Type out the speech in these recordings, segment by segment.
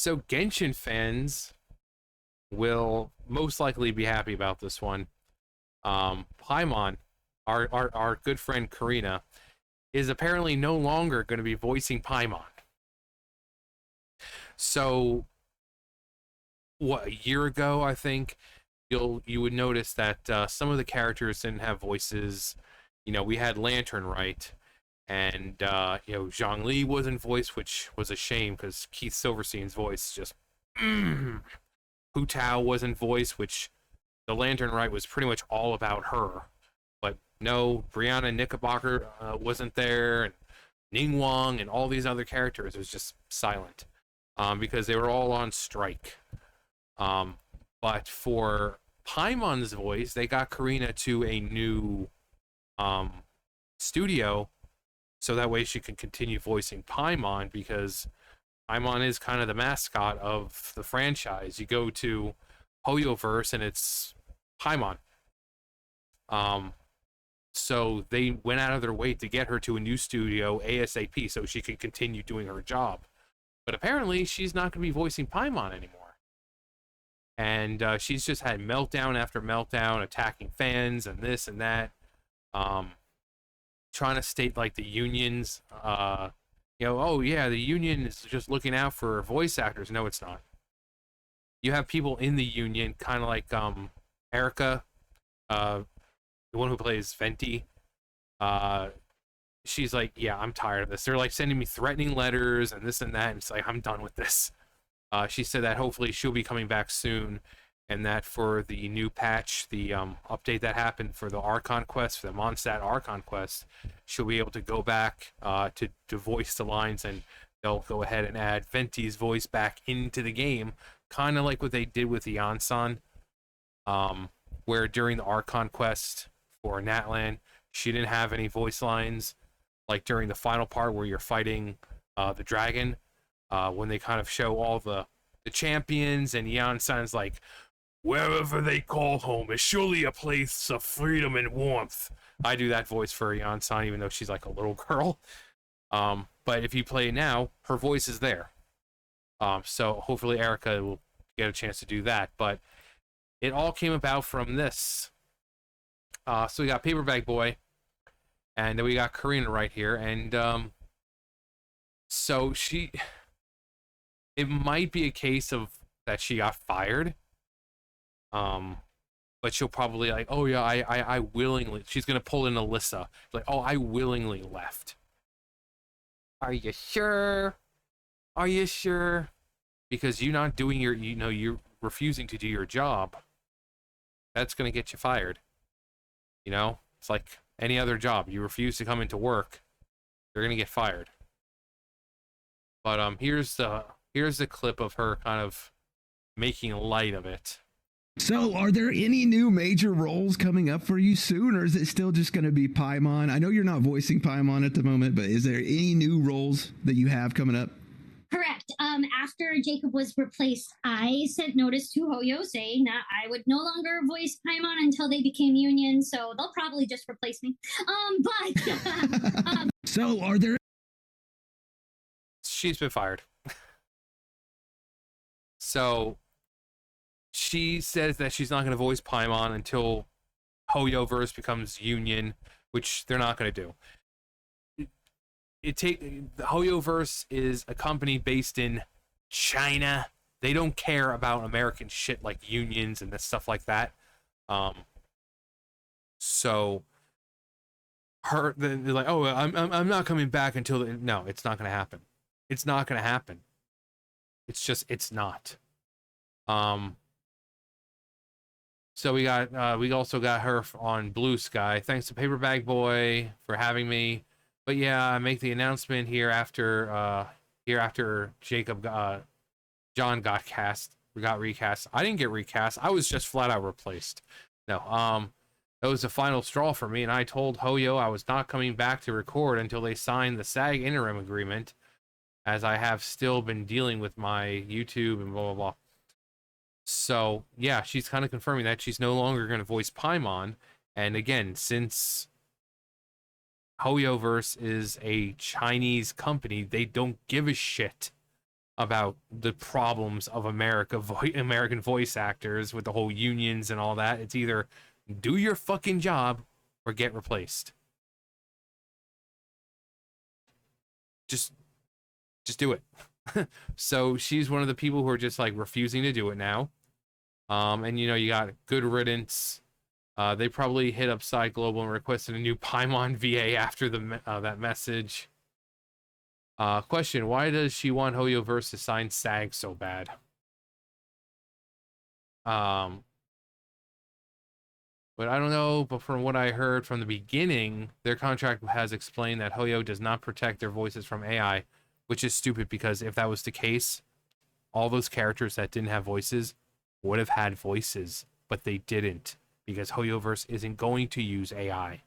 So Genshin fans will most likely be happy about this one. Paimon, our good friend Corina, is apparently no longer going to be voicing Paimon. So, what, a year ago, I think, you would notice that some of the characters didn't have voices. We had Lantern, right? And Zhang wasn't voiced, which was a shame because Keith Silverstein's voice just Hu Tao wasn't voiced, which the Lantern Right was pretty much all about her. But no, Brianna Knickerbocker wasn't there, and Ning Wang and all these other characters. It was just silent because they were all on strike. But for Paimon's voice, they got Corina to a new studio, so that way she can continue voicing Paimon, because Paimon is kind of the mascot of the franchise. You go to Hoyoverse and it's Paimon. So they went out of their way to get her to a new studio ASAP so she can continue doing her job. But apparently she's not going to be voicing Paimon anymore. And she's just had meltdown after meltdown, attacking fans and this and that. Trying to state like the unions, oh yeah, the union is just looking out for voice actors. No, it's not. You have people in the union, kind of like Erica, the one who plays Venti. She's like, yeah, I'm tired of this. They're like sending me threatening letters and this and that, and it's like, I'm done with this. She said that hopefully she'll be coming back soon, and that for the new patch, the update that happened for the Archon quest, for the Mondstadt Archon quest, she'll be able to go back to voice the lines, and they'll go ahead and add Venti's voice back into the game, kind of like what they did with the Yansan, where during the Archon quest for Natlan, she didn't have any voice lines, like during the final part where you're fighting the dragon, when they kind of show all the champions, and Yansan's like, wherever they call home is surely a place of freedom and warmth. I do that voice for Yansan, even though she's like a little girl. But if you play it now, her voice is there. So hopefully Erica will get a chance to do that. But it all came about from this. So we got Paper Bag Boy, and then we got Corina right here. And so it might be a case of that she got fired. But she'll probably like, oh yeah, I willingly, she's gonna pull in Alyssa, like, oh, I willingly left. Are you sure? Are you sure? Because you're not doing you're refusing to do your job. That's gonna get you fired. It's like any other job. You refuse to come into work, you're gonna get fired. But here's the clip of her kind of making light of it. So, are there any new major roles coming up for you soon, or is it still just going to be Paimon? I know you're not voicing Paimon at the moment, but is there any new roles that you have coming up? Correct. After Jacob was replaced, I sent notice to Hoyo saying that I would no longer voice Paimon until they became union, so they'll probably just replace me. So, are there... She's been fired. So... she says that she's not going to voice Paimon until Hoyoverse becomes union, which they're not going to do. The Hoyoverse is a company based in China. They don't care about American shit like unions and stuff like that. So they're like, oh, I'm not coming back until no, it's not going to happen. It's not going to happen. It's not. So we also got her on Blue Sky. Thanks to Paper Bag Boy for having me. But yeah, I make the announcement here after Jacob John got recast. I didn't get recast. I was just flat out replaced. No, that was the final straw for me, and I told Hoyo I was not coming back to record until they signed the SAG interim agreement, as I have still been dealing with my YouTube and blah blah blah. So, yeah, she's kind of confirming that she's no longer going to voice Paimon. And again, since Hoyoverse is a Chinese company, they don't give a shit about the problems of American voice actors with the whole unions and all that. It's either do your fucking job or get replaced. Just do it. So she's one of the people who are just like refusing to do it now. And you know, you got Good Riddance. They probably hit up Side Global and requested a new Paimon VA after that message. Question: why does she want Hoyoverse to sign SAG so bad? But I don't know. But from what I heard from the beginning, their contract has explained that Hoyo does not protect their voices from AI, which is stupid because if that was the case, all those characters that didn't have voices would have had voices, but they didn't because Hoyoverse isn't going to use AI.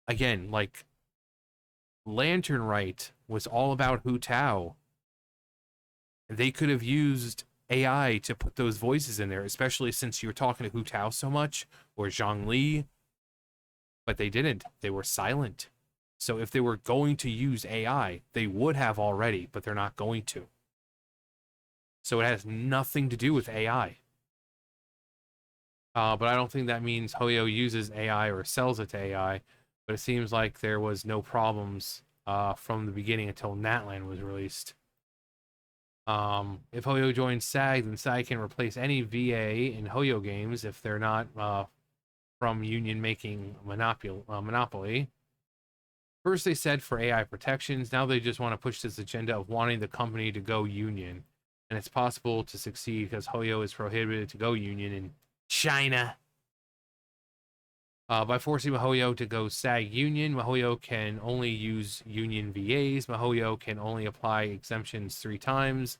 Again, like Lantern Rite was all about Hu Tao. They could have used AI to put those voices in there, especially since you were talking to Hu Tao so much or Zhang Li, but they didn't. They were silent. So if they were going to use AI, they would have already, but they're not going to. So it has nothing to do with AI. But I don't think that means Hoyo uses AI or sells it to AI. But it seems like there was no problems from the beginning until Natlan was released. If Hoyo joins SAG, then SAG can replace any VA in Hoyo games if they're not from union making monopoly. First they said for AI protections, now they just want to push this agenda of wanting the company to go union. And it's possible to succeed because Hoyo is prohibited to go union in China. By forcing MiHoYo to go SAG union, MiHoYo can only use union VAs. MiHoYo can only apply exemptions 3 times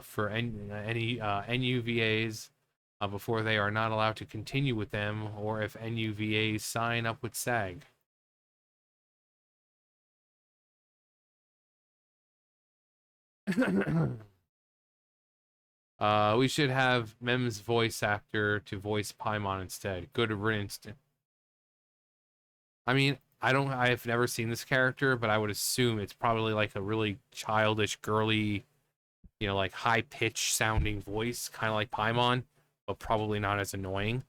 for any NU VAs before they are not allowed to continue with them, or if NU VAs sign up with SAG. We should have Mem's voice actor to voice Paimon instead. Good riddance. I mean, I've never seen this character, but I would assume it's probably like a really childish, girly, you know, like high-pitched sounding voice, kind of like Paimon, but probably not as annoying.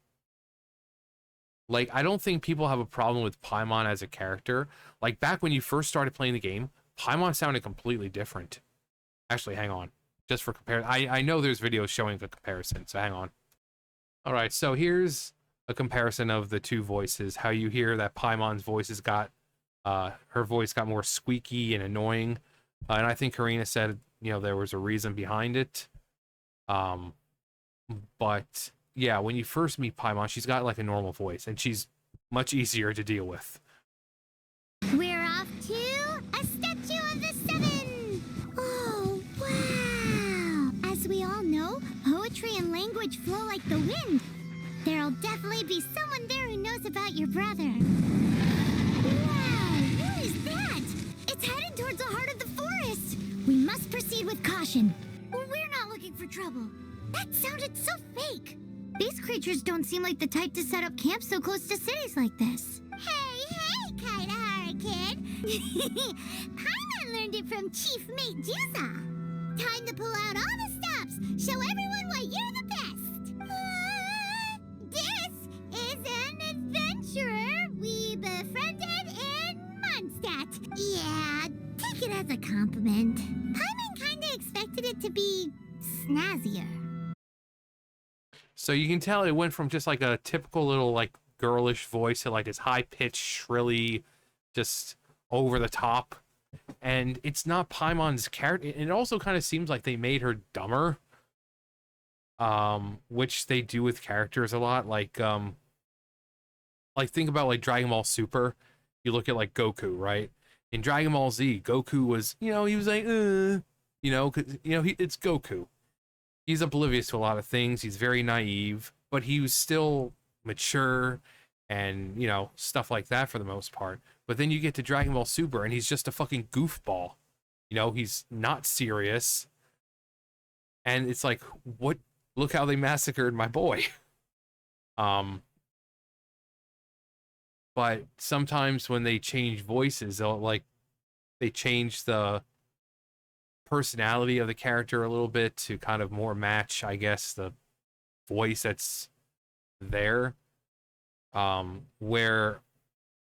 Like, I don't think people have a problem with Paimon as a character. Like, back when you first started playing the game, Paimon sounded completely different. Actually, hang on. Just for comparison. I know there's videos showing the comparison, so hang on. All right, so here's a comparison of the two voices. How you hear that Paimon's voice has got, her voice got more squeaky and annoying. And I think Corina said, you know, there was a reason behind it. But yeah, when you first meet Paimon, she's got like a normal voice, and she's much easier to deal with. We're off to a statue of the 7. Oh, wow. As we all know, poetry and language flow like the wind. There'll definitely be someone there who knows about your brother. Wow, what is that? It's headed towards the heart of the forest. We must proceed with caution. We're not looking for trouble. That sounded so fake. These creatures don't seem like the type to set up camp so close to cities like this. Hey, Kaita kid. Paimon learned it from Chief Mate Juza. Time to pull out all the stops. Show everyone why you're the best. This is an adventurer we befriended in Mondstadt. Yeah, take it as a compliment. Paimon kinda expected it to be snazzier. So you can tell it went from just like a typical little like girlish voice to like this high-pitched, shrilly, just over the top. And it's not Paimon's character. It also kind of seems like they made her dumber. Which they do with characters a lot. Like think about like Dragon Ball Super. You look at like Goku, right? In Dragon Ball Z, Goku was, you know, he was like, you know, 'cause, you know, it's Goku. He's oblivious to a lot of things. He's very naive, but he was still mature and, you know, stuff like that for the most part. But then you get to Dragon Ball Super and he's just a fucking goofball. You know, he's not serious. And it's like, what? Look how they massacred my boy. But sometimes when they change voices, they change the personality of the character a little bit to kind of more match, I guess, the voice that's there. Where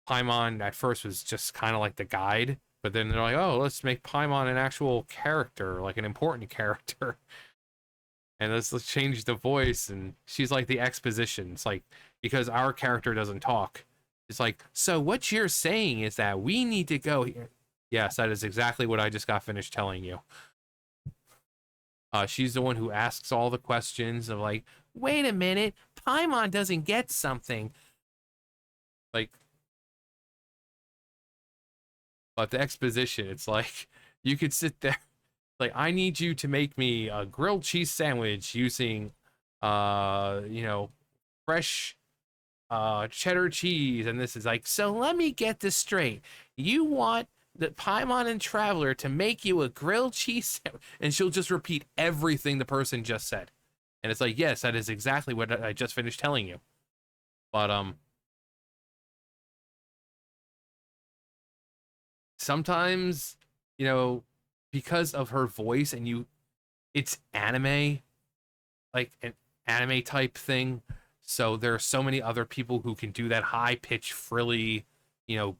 Paimon at first was just kind of like the guide, but then they're like, oh, let's make Paimon an actual character, like an important character. And let's change the voice, and she's like the exposition. It's like, because our character doesn't talk. It's like, so what you're saying is that we need to go here. Yes, that is exactly what I just got finished telling you. She's the one who asks all the questions of like, wait a minute, Paimon doesn't get something. Like, but the exposition, it's like, you could sit there, like, I need you to make me a grilled cheese sandwich using, you know, fresh cheddar cheese, and this is like, so let me get this straight. You want the Paimon and Traveler to make you a grilled cheese sandwich, and she'll just repeat everything the person just said. And it's like, yes, that is exactly what I just finished telling you. But sometimes, you know, because of her voice, and it's anime, like an anime type thing, so there are so many other people who can do that high pitch frilly, you know,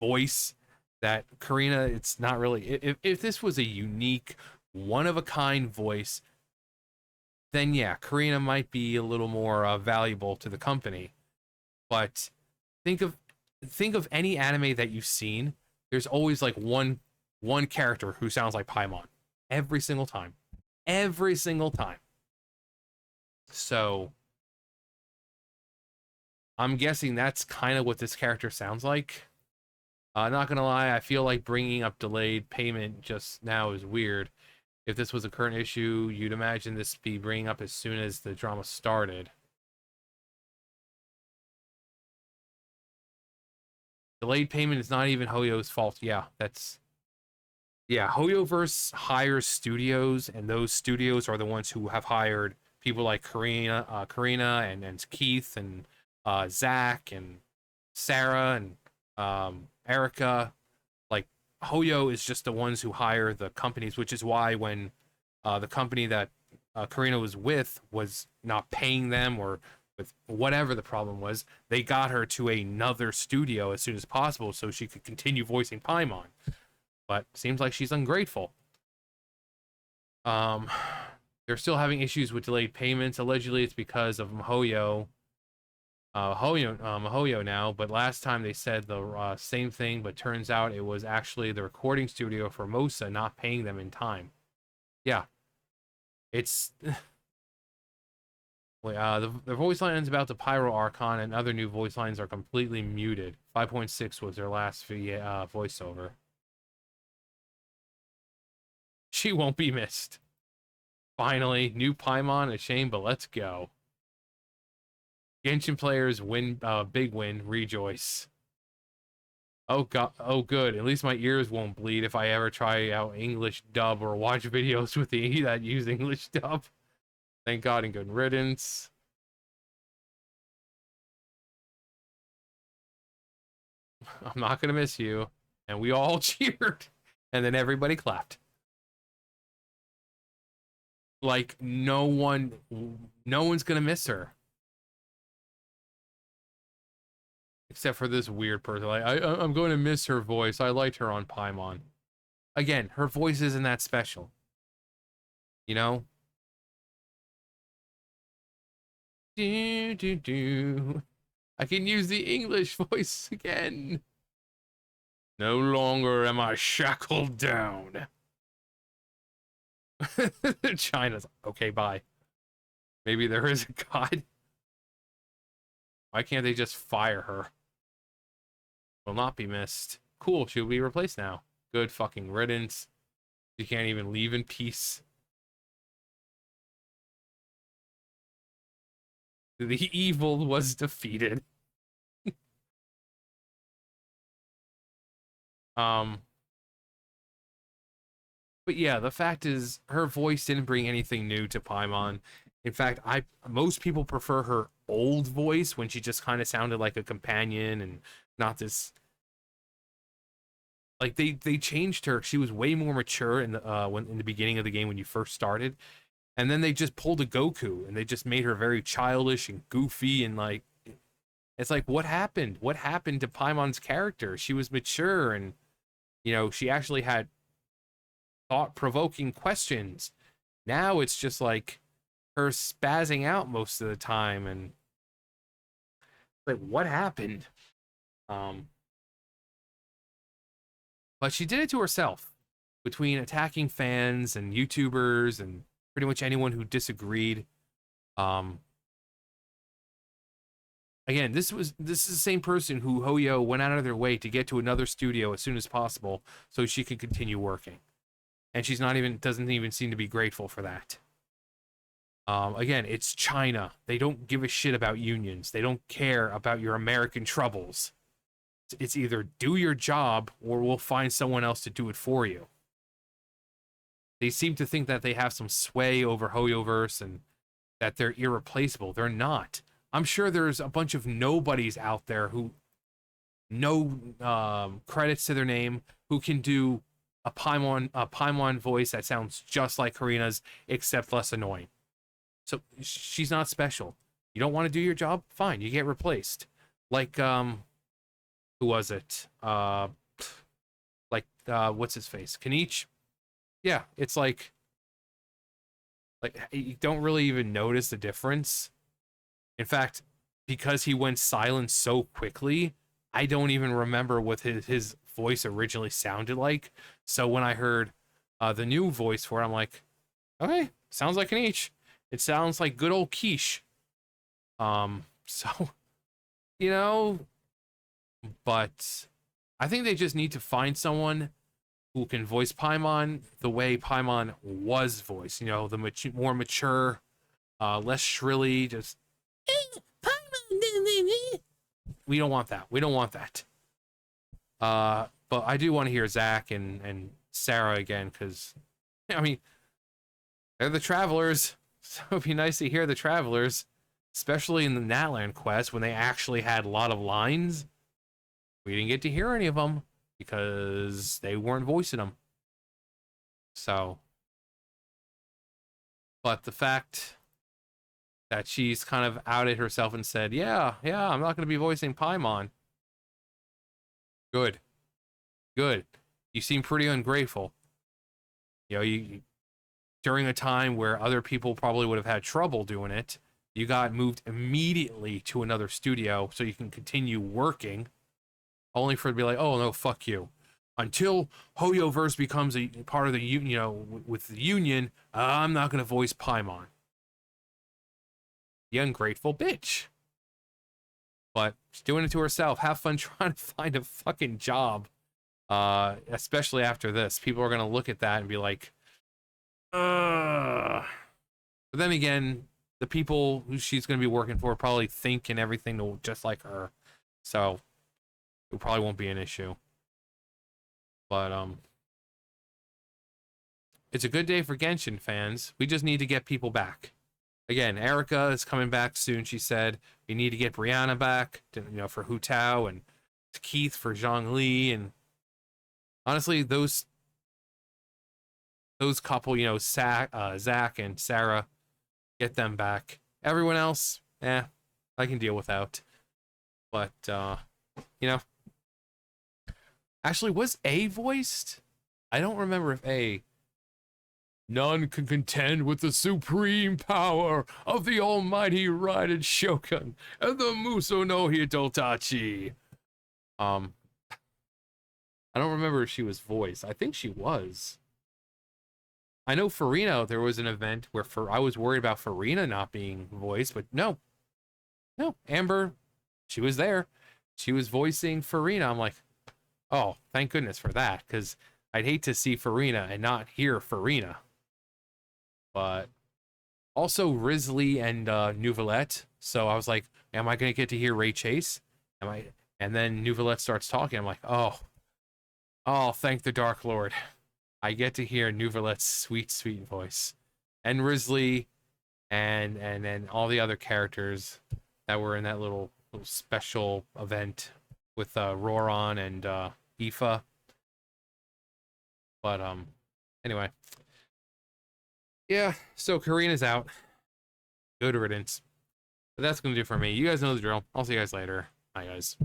voice, that Corina, it's not really, if this was a unique one of a kind voice, then yeah, Corina might be a little more valuable to the company. But think of any anime that you've seen. There's always like one character who sounds like Paimon every single time. Every single time. So I'm guessing that's kind of what this character sounds like. Not gonna lie, I feel like bringing up delayed payment just now is weird. If this was a current issue, you'd imagine this be bringing up as soon as the drama started. Delayed payment is not even Hoyo's fault. Yeah, Hoyoverse hires studios, and those studios are the ones who have hired people like Corina and Keith and Zach and Sarah and Erica. Like, Hoyo is just the ones who hire the companies, which is why when the company that Corina was with was not paying them, or with whatever the problem was, they got her to another studio as soon as possible so she could continue voicing Paimon. But seems like she's ungrateful. They're still having issues with delayed payments. Allegedly, it's because of Mihoyo. Mihoyo now, but last time they said the same thing, but turns out it was actually the recording studio for Mosa not paying them in time. Yeah. It's... the voice lines about the Pyro Archon and other new voice lines are completely muted. 5.6 was their last voiceover. She won't be missed. Finally, new Paimon, a shame, but let's go. Genshin players win, big win, rejoice. Oh god, oh good, at least my ears won't bleed if I ever try out English dub or watch videos with that use English dub. Thank God, and good riddance. I'm not gonna miss you. And we all cheered. And then everybody clapped. Like, no one's gonna miss her. Except for this weird person. Like, I'm going to miss her voice. I liked her on Paimon. Again, her voice isn't that special. You know? Do. I can use the English voice again. No longer am I shackled down. China's okay, bye. Maybe there is a god. Why can't they just fire her? Will not be missed. Cool, she'll be replaced now. Good fucking riddance. You can't even leave in peace. The evil was defeated. But yeah, the fact is, her voice didn't bring anything new to Paimon. In fact, most people prefer her old voice when she just kind of sounded like a companion and not this Like they changed her. She was way more mature in the when in the beginning of the game when you first started, and then they just pulled a Goku and they just made her very childish and goofy and like it's like what happened? What happened to Paimon's character? She was mature and she actually had thought-provoking questions. Now it's just like her spazzing out most of the time and like what happened? Um but she did it to herself between attacking fans and YouTubers and pretty much anyone who disagreed. Um Again, this is the same person who Hoyo went out of their way to get to another studio as soon as possible so she could continue working. And she's not even doesn't even seem to be grateful for that. Again, it's China. They don't give a shit about unions. They don't care about your American troubles. It's either do your job or we'll find someone else to do it for you. They seem to think that they have some sway over Hoyoverse and that they're irreplaceable. They're not. I'm sure there's a bunch of nobodies out there who no credits to their name who can do a Paimon voice that sounds just like Corina's except less annoying. So she's not special. You don't want to do your job? Fine, you get replaced. Like who was it? What's his face? Kanich? Yeah, it's like you don't really even notice the difference. In fact, because he went silent so quickly, I don't even remember what his voice originally sounded like. So when I heard the new voice for it, I'm like, okay, sounds like Kanich. It sounds like good old Quiche. So, but I think they just need to find someone who can voice Paimon the way Paimon was voiced. The more mature, less shrilly, just we don't want that. We don't want that. But I do want to hear Zach and Sarah again because, I mean, they're the travelers. So it'd be nice to hear the travelers, especially in the Natland quest when they actually had a lot of lines. We didn't get to hear any of them because they weren't voicing them. So, but the fact that she's kind of outed herself and said, yeah, I'm not going to be voicing Paimon. Good. You seem pretty ungrateful. You during a time where other people probably would have had trouble doing it, you got moved immediately to another studio so you can continue working, only for it to be like, oh no, fuck you. Until Hoyoverse becomes a part of the union, with the union, I'm not going to voice Paimon. You ungrateful bitch. But she's doing it to herself. Have fun trying to find a fucking job. Especially after this. People are going to look at that and be like, ugh. But then again, the people who she's going to be working for probably think and everything just like her. So, it probably won't be an issue. But, it's a good day for Genshin fans. We just need to get people back. Again, Erica is coming back soon, she said. We need to get Brianna back, for Hu Tao, and Keith for Zhongli, and honestly, those couple, Zach and Sarah, get them back. Everyone else, I can deal without. But, actually, was A voiced? I don't remember if A... None can contend with the supreme power of the almighty Raiden Shogun and the Muso no Hitotachi. I don't remember if she was voiced. I think she was. I know Farina, there was an event where I was worried about Farina not being voiced, but no. No, Amber, she was there. She was voicing Farina. I'm like, oh, thank goodness for that, because I'd hate to see Farina and not hear Farina. But also Risley and Nouvellette. So I was like, am I going to get to hear Ray Chase? And then Nouvellette starts talking. I'm like, oh, thank the Dark Lord. I get to hear Nouvellette's sweet, sweet voice. And Risley and all the other characters that were in that little special event with Roran and Aoife. But anyway, yeah. So Corina's out. Good riddance. But that's gonna do it for me. You guys know the drill. I'll see you guys later. Bye, guys.